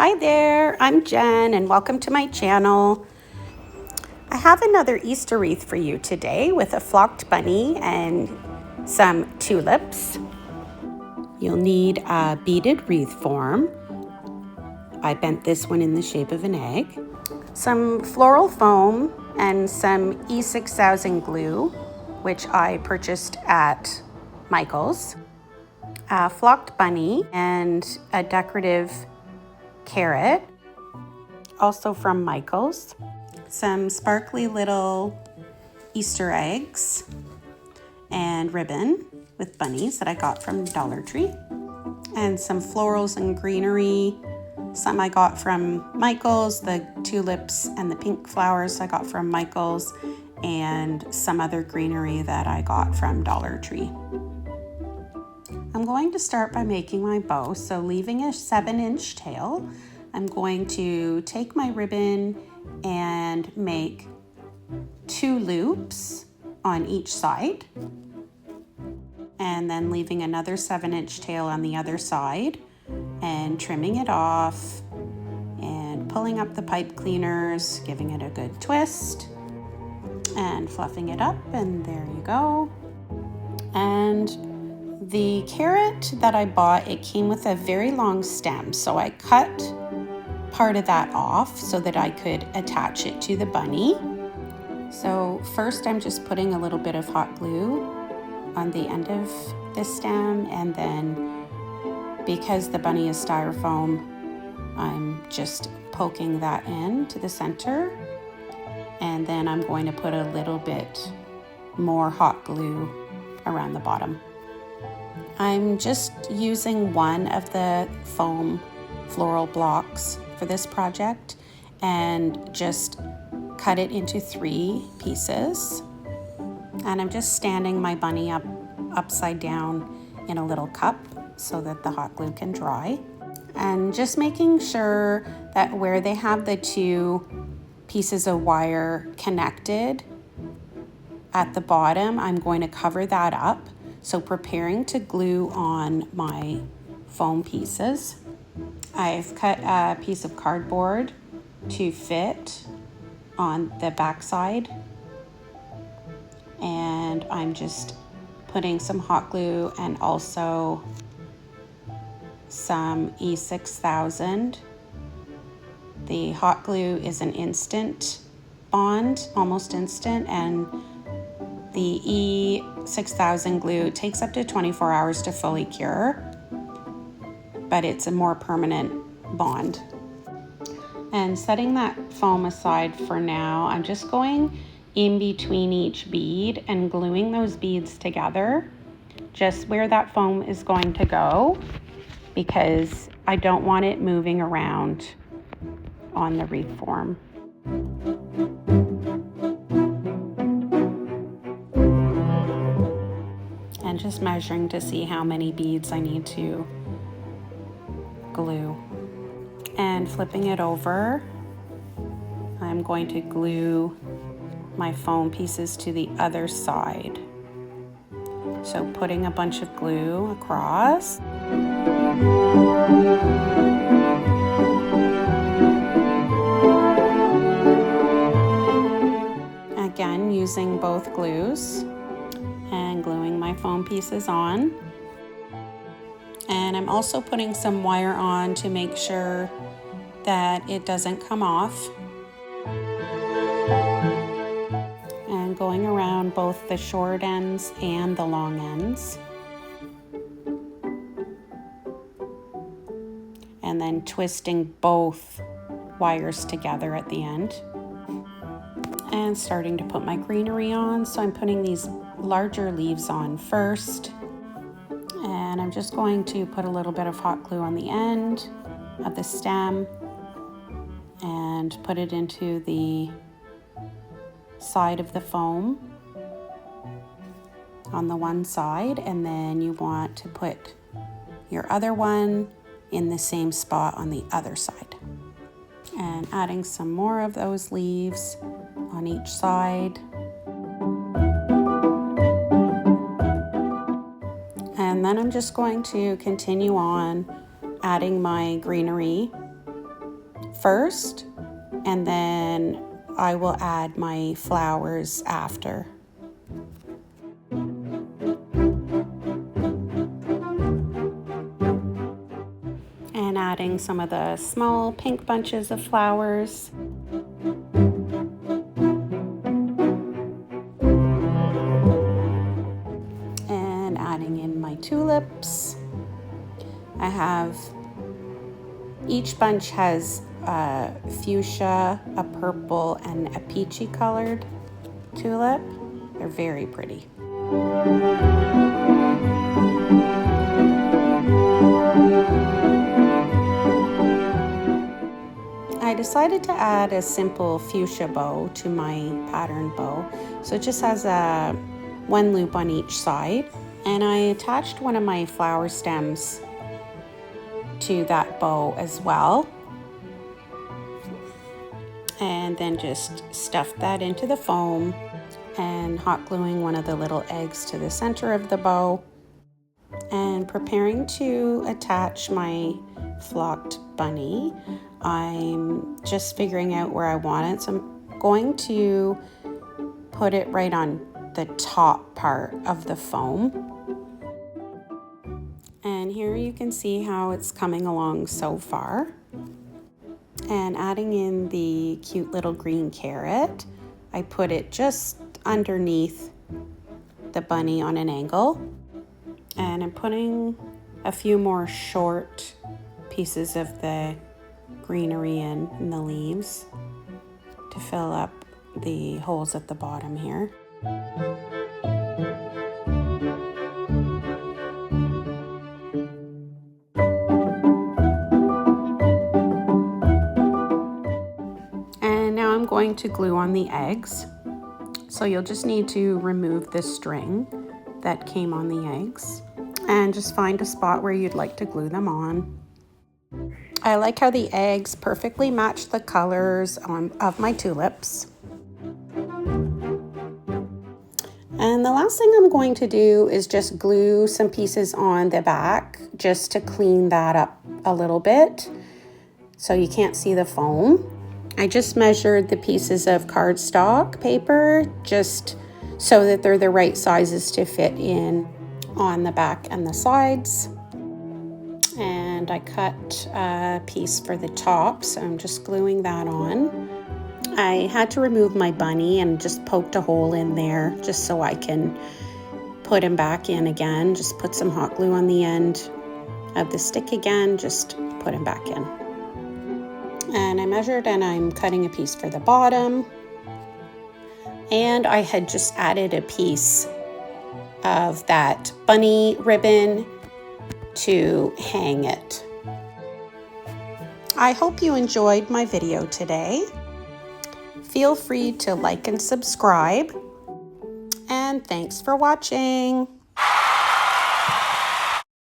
Hi there, I'm Jen and welcome to my channel. I have another Easter wreath for you today with a flocked bunny and some tulips. You'll need a beaded wreath form. I bent this one in the shape of an egg. Some floral foam and some E6000 glue, which I purchased at Michael's. A flocked bunny and a decorative carrot, also from Michael's. Some sparkly little Easter eggs and ribbon with bunnies that I got from Dollar Tree. And some florals and greenery. Some I got from Michael's, the tulips and the pink flowers I got from Michael's, and some other greenery that I got from Dollar Tree. I'm going to start by making my bow, so leaving a 7-inch tail, I'm going to take my ribbon and make 2 loops on each side, and then leaving another 7-inch tail on the other side and trimming it off and pulling up the pipe cleaners, giving it a good twist and fluffing it up, and there you go. And the carrot that I bought, it came with a very long stem, so I cut part of that off so that I could attach it to the bunny. So first I'm just putting a little bit of hot glue on the end of the stem, and then because the bunny is styrofoam, I'm just poking that in to the center, and then I'm going to put a little bit more hot glue around the bottom. I'm just using one of the foam floral blocks for this project and just cut it into 3 pieces. And I'm just standing my bunny up upside down in a little cup so that the hot glue can dry. And just making sure that where they have the 2 pieces of wire connected at the bottom, I'm going to cover that up. So preparing to glue on my foam pieces. I've cut a piece of cardboard to fit on the back side, and I'm just putting some hot glue and also some E6000. The hot glue is an instant bond, almost instant, and the E6000 glue takes up to 24 hours to fully cure, but it's a more permanent bond. And setting that foam aside for now, I'm just going in between each bead and gluing those beads together, just where that foam is going to go, because I don't want it moving around on the wreath form. And just measuring to see how many beads I need to glue. And flipping it over, I'm going to glue my foam pieces to the other side. So putting a bunch of glue across. Again, using both glues and gluing my foam pieces on. And I'm also putting some wire on to make sure that it doesn't come off. And going around both the short ends and the long ends. And then twisting both wires together at the end. And starting to put my greenery on. So I'm putting these larger leaves on first. And I'm just going to put a little bit of hot glue on the end of the stem and put it into the side of the foam on the one side, and then you want to put your other one in the same spot on the other side. And adding some more of those leaves on each side. And then I'm just going to continue on adding my greenery first, and then I will add my flowers after. And adding some of the small pink bunches of flowers. And adding in my tulips. I have, each bunch has a fuchsia, a purple, and a peachy colored tulip. They're very pretty. I decided to add a simple fuchsia bow to my pattern bow. So it just has one loop on each side. And I attached one of my flower stems to that bow as well. And then just stuffed that into the foam and hot gluing one of the little eggs to the center of the bow. And preparing to attach my flocked bunny. I'm just figuring out where I want it. So I'm going to put it right on the top part of the foam. And here you can see how it's coming along so far. And adding in the cute little green carrot, I put it just underneath the bunny on an angle. And I'm putting a few more short pieces of the greenery in the leaves to fill up the holes at the bottom here. And now I'm going to glue on the eggs. So you'll just need to remove the string that came on the eggs and just find a spot where you'd like to glue them on. I like how the eggs perfectly match the colors of my tulips. And the last thing I'm going to do is just glue some pieces on the back just to clean that up a little bit so you can't see the foam. I just measured the pieces of cardstock paper just so that they're the right sizes to fit in on the back and the sides. And I cut a piece for the top, so I'm just gluing that on. I had to remove my bunny and just poked a hole in there just so I can put him back in again. Just put some hot glue on the end of the stick again, just put him back in. And I measured and I'm cutting a piece for the bottom. And I had just added a piece of that bunny ribbon to hang it. I hope you enjoyed my video today. Feel free to like and subscribe. And thanks for watching.